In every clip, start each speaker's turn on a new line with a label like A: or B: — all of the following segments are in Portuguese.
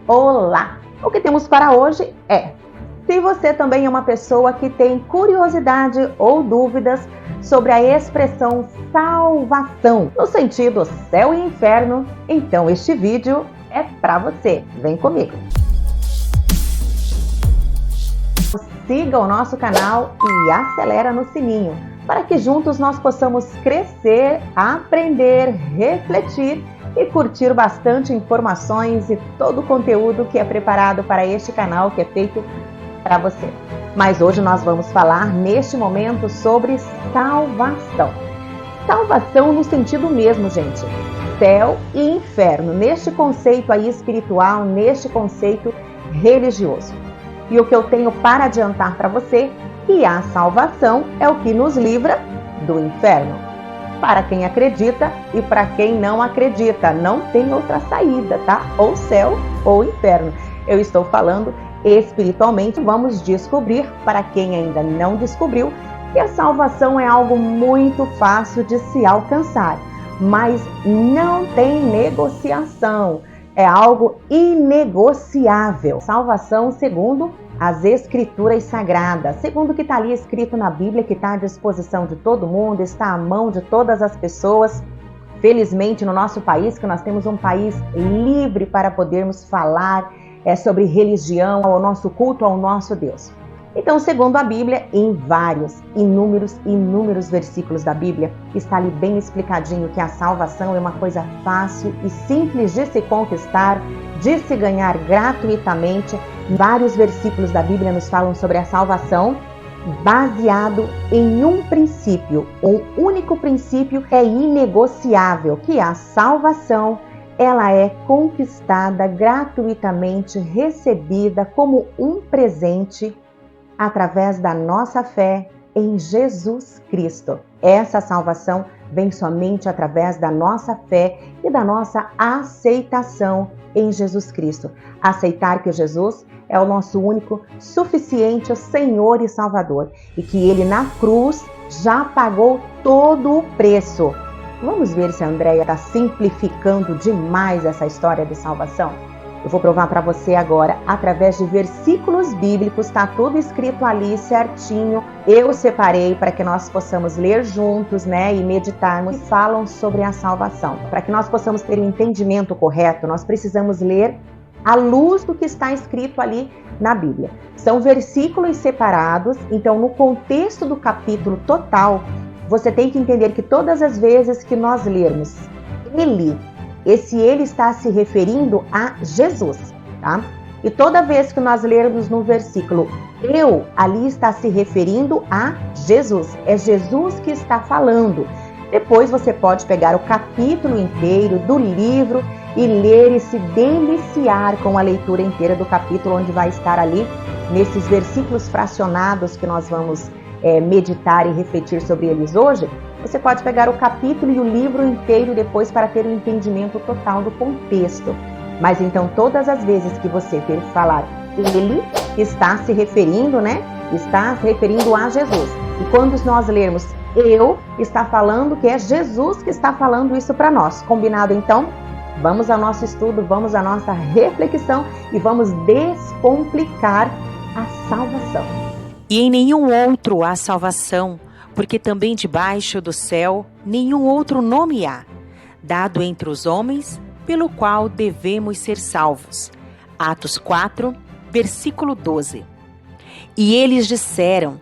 A: Olá! O que temos para hoje é: se você também é uma pessoa que tem curiosidade ou dúvidas sobre a expressão salvação, no sentido céu e inferno, então este vídeo é para você. Vem comigo! Siga o nosso canal e acelera no sininho, para que juntos nós possamos crescer, aprender, refletir e curtir bastante informações e todo o conteúdo que é preparado para este canal, que é feito para você. Mas hoje nós vamos falar neste momento sobre salvação. Salvação no sentido mesmo, gente. Céu e inferno, neste conceito aí espiritual, neste conceito religioso. E o que eu tenho para adiantar para você, que a salvação é o que nos livra do inferno. Para quem acredita e para quem não acredita, não tem outra saída, tá? Ou céu ou inferno. Eu estou falando espiritualmente, vamos descobrir, para quem ainda não descobriu, que a salvação é algo muito fácil de se alcançar, mas não tem negociação. É algo inegociável. Salvação segundo as Escrituras Sagradas, segundo o que está ali escrito na Bíblia, que está à disposição de todo mundo, está à mão de todas as pessoas. Felizmente, no nosso país, que nós temos um país livre para podermos falar sobre religião, ao nosso culto ao nosso Deus. Então, segundo a Bíblia, em vários, inúmeros versículos da Bíblia, está ali bem explicadinho que a salvação é uma coisa fácil e simples de se conquistar, de se ganhar gratuitamente. Vários versículos da Bíblia nos falam sobre a salvação, baseado em um princípio. Um único princípio é inegociável, que a salvação, ela é conquistada gratuitamente, recebida como um presente através da nossa fé em Jesus Cristo. Essa salvação vem somente através da nossa fé e da nossa aceitação em Jesus Cristo. Aceitar que Jesus é o nosso único, suficiente Senhor e Salvador e que Ele na cruz já pagou todo o preço. Vamos ver se a Andréia está simplificando demais essa história de salvação? Eu vou provar para você agora, através de versículos bíblicos, está tudo escrito ali certinho. Eu separei para que nós possamos ler juntos, né, e meditarmos, que falam sobre a salvação. Para que nós possamos ter o entendimento correto, nós precisamos ler à luz do que está escrito ali na Bíblia. São versículos separados, então no contexto do capítulo total, você tem que entender que todas as vezes que nós lermos ele está se referindo a Jesus, tá? E toda vez que nós lermos no versículo ali está se referindo a Jesus. É Jesus que está falando. Depois você pode pegar o capítulo inteiro do livro e ler e se deliciar com a leitura inteira do capítulo, onde vai estar ali, nesses versículos fracionados que nós vamos meditar e refletir sobre eles hoje. Você pode pegar o capítulo e o livro inteiro depois para ter o entendimento total do contexto. Mas então, todas as vezes que você ver falar ele, está se referindo, né? Está se referindo a Jesus. E quando nós lermos está falando que é Jesus que está falando isso para nós. Combinado então? Vamos ao nosso estudo, vamos à nossa reflexão e vamos descomplicar a salvação.
B: E em nenhum outro há salvação, porque também debaixo do céu nenhum outro nome há, dado entre os homens, pelo qual devemos ser salvos. Atos 4, versículo 12. E eles disseram: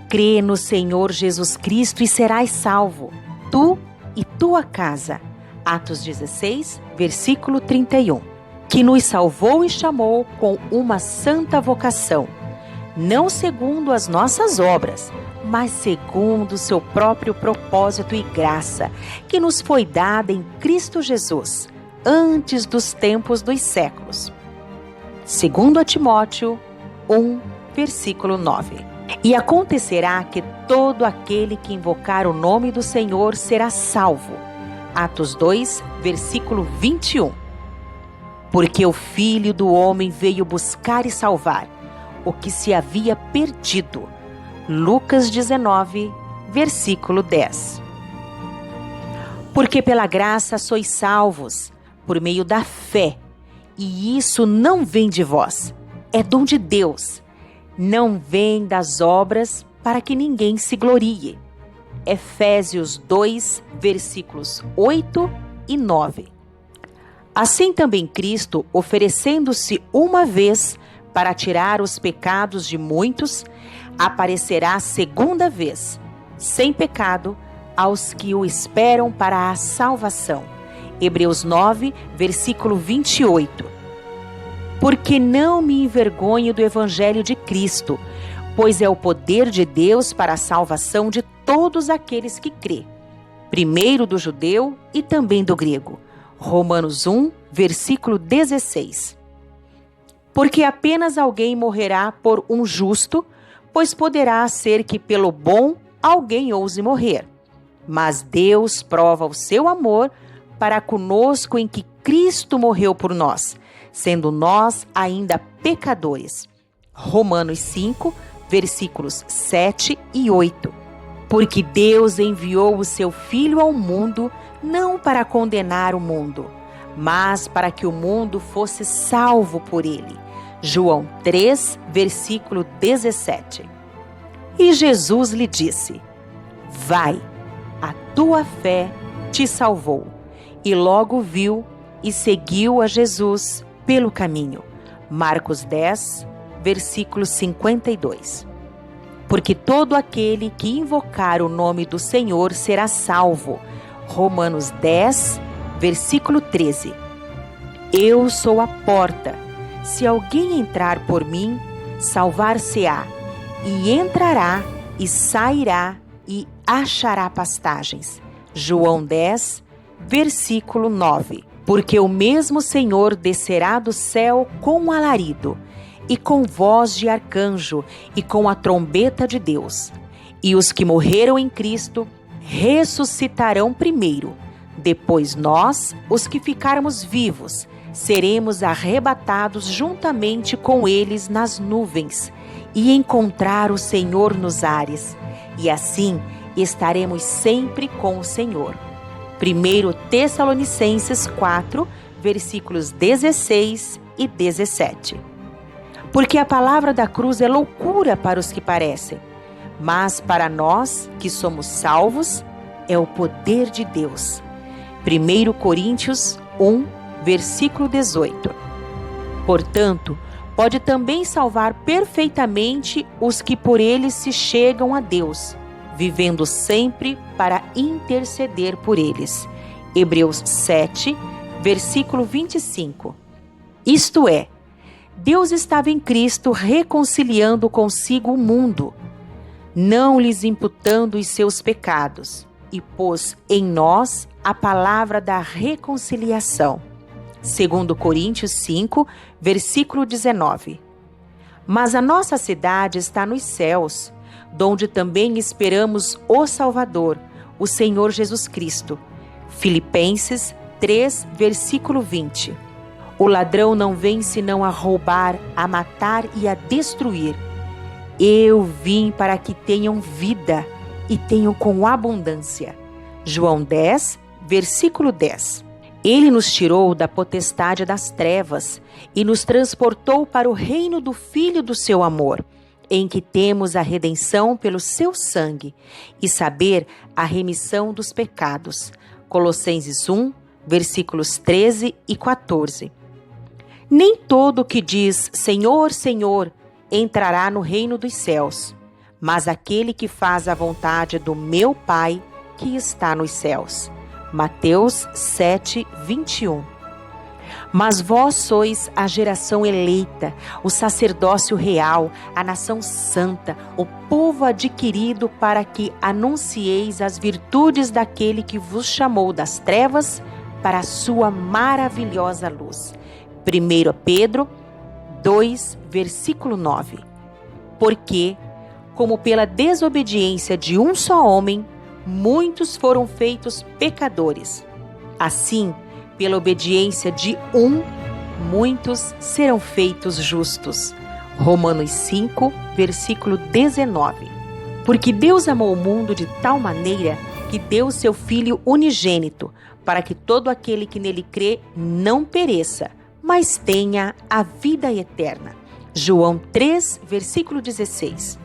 B: crê no Senhor Jesus Cristo e serás salvo, tu e tua casa. Atos 16, versículo 31. Que nos salvou e chamou com uma santa vocação, não segundo as nossas obras, mas segundo o seu próprio propósito e graça, que nos foi dada em Cristo Jesus, antes dos tempos dos séculos. Segundo a Timóteo 1, versículo 9. E acontecerá que todo aquele que invocar o nome do Senhor será salvo. Atos 2, versículo 21. Porque o Filho do Homem veio buscar e salvar o que se havia perdido. Lucas 19, versículo 10. Porque pela graça sois salvos, por meio da fé, e isso não vem de vós, é dom de Deus. Não vem das obras para que ninguém se glorie. Efésios 2, versículos 8 e 9. Assim também Cristo, oferecendo-se uma vez para tirar os pecados de muitos, aparecerá segunda vez, sem pecado, aos que o esperam para a salvação. Hebreus 9, versículo 28. Porque não me envergonho do evangelho de Cristo, pois é o poder de Deus para a salvação de todos aqueles que crê, primeiro do judeu e também do grego. Romanos 1, versículo 16. Porque apenas alguém morrerá por um justo, pois poderá ser que pelo bom alguém ouse morrer. Mas Deus prova o seu amor para conosco em que Cristo morreu por nós, sendo nós ainda pecadores. Romanos 5, versículos 7 e 8. Porque Deus enviou o seu Filho ao mundo, não para condenar o mundo, mas para que o mundo fosse salvo por ele. João 3, versículo 17. E Jesus lhe disse: vai, a tua fé te salvou. E logo viu e seguiu a Jesus pelo caminho. Marcos 10, versículo 52. Porque todo aquele que invocar o nome do Senhor será salvo. Romanos 10, versículo 13. Eu sou a porta. Se alguém entrar por mim, salvar-se-á, e entrará e sairá e achará pastagens. João 10, versículo 9. Porque o mesmo Senhor descerá do céu com alarido, e com voz de arcanjo, e com a trombeta de Deus. E os que morreram em Cristo ressuscitarão primeiro. Depois nós, os que ficarmos vivos, seremos arrebatados juntamente com eles nas nuvens, e encontrar o Senhor nos ares. E assim estaremos sempre com o Senhor. 1 Tessalonicenses 4, versículos 16 e 17. Porque a palavra da cruz é loucura para os que parecem, mas para nós que somos salvos, é o poder de Deus. 1 Coríntios 1, versículo 18. Portanto, pode também salvar perfeitamente os que por ele se chegam a Deus, vivendo sempre para interceder por eles. Hebreus 7, versículo 25. Isto é, Deus estava em Cristo reconciliando consigo o mundo, não lhes imputando os seus pecados, e pôs em nós a palavra da reconciliação. 2 Coríntios 5, versículo 19. Mas a nossa cidade está nos céus, donde também esperamos o Salvador, o Senhor Jesus Cristo. Filipenses 3, versículo 20. O ladrão não vem senão a roubar, a matar e a destruir. Eu vim para que tenham vida e tenham com abundância. João 10, versículo 10. Ele nos tirou da potestade das trevas e nos transportou para o reino do Filho do seu amor, em que temos a redenção pelo seu sangue, e saber a remissão dos pecados. Colossenses 1, versículos 13 e 14. Nem todo que diz Senhor, Senhor, entrará no reino dos céus, mas aquele que faz a vontade do meu Pai que está nos céus. Mateus 7, 21. Mas vós sois a geração eleita, o sacerdócio real, a nação santa, o povo adquirido para que anuncieis as virtudes daquele que vos chamou das trevas para a sua maravilhosa luz. 1 Pedro 2, versículo 9. Porque, como pela desobediência de um só homem, muitos foram feitos pecadores, assim, pela obediência de um, muitos serão feitos justos. Romanos 5, versículo 19. Porque Deus amou o mundo de tal maneira que deu seu Filho unigênito, para que todo aquele que nele crê não pereça, mas tenha a vida eterna. João 3, versículo 16.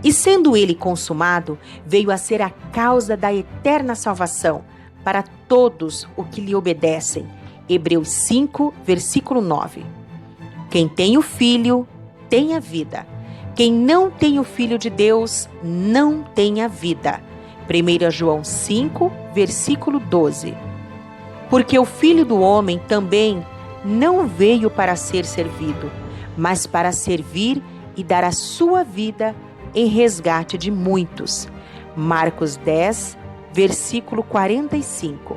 B: E sendo ele consumado, veio a ser a causa da eterna salvação para todos os que lhe obedecem. Hebreus 5, versículo 9. Quem tem o Filho, tem a vida. Quem não tem o Filho de Deus, não tem a vida. 1 João 5, versículo 12. Porque o Filho do Homem também não veio para ser servido, mas para servir e dar a sua vida em resgate de muitos. Marcos 10, versículo 45.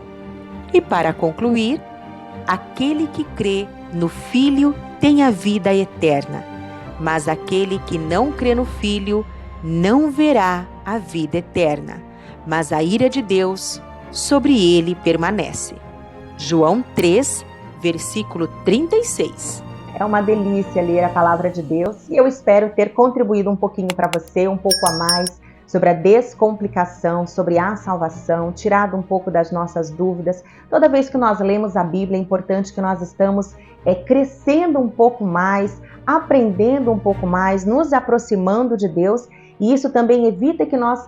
B: E para concluir, aquele que crê no Filho tem a vida eterna, mas aquele que não crê no Filho não verá a vida eterna, mas a ira de Deus sobre ele permanece. João 3, versículo 36.
A: É uma delícia ler a palavra de Deus e eu espero ter contribuído um pouquinho para você, um pouco a mais, sobre a descomplicação, sobre a salvação, tirado um pouco das nossas dúvidas. Toda vez que nós lemos a Bíblia, é importante que nós estamos crescendo um pouco mais, aprendendo um pouco mais, nos aproximando de Deus, e isso também evita que nós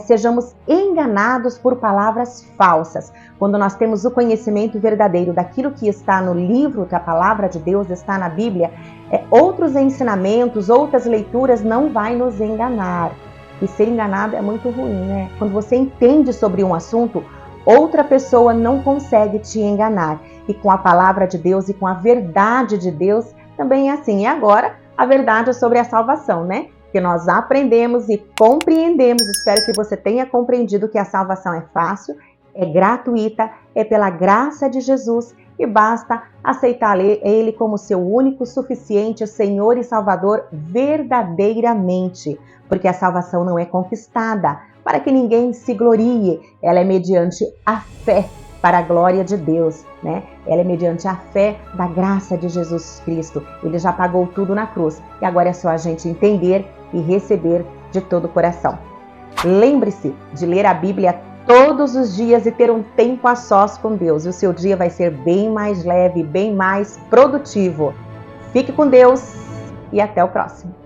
A: sejamos enganados por palavras falsas. Quando nós temos o conhecimento verdadeiro daquilo que está no livro, que a palavra de Deus está na Bíblia, outros ensinamentos, outras leituras não vai nos enganar. E ser enganado é muito ruim, né? Quando você entende sobre um assunto, outra pessoa não consegue te enganar. E com a palavra de Deus e com a verdade de Deus também é assim. E agora, a verdade é sobre a salvação, né? Que nós aprendemos e compreendemos. Espero que você tenha compreendido que a salvação é fácil, é gratuita, é pela graça de Jesus e basta aceitar Ele como seu único, suficiente Senhor e Salvador verdadeiramente, porque a salvação não é conquistada para que ninguém se glorie, ela é mediante a fé para a glória de Deus, né? Ela é mediante a fé da graça de Jesus Cristo. Ele já pagou tudo na cruz e agora é só a gente entender e receber de todo o coração. Lembre-se de ler a Bíblia todos os dias e ter um tempo a sós com Deus. E o seu dia vai ser bem mais leve, bem mais produtivo. Fique com Deus e até o próximo.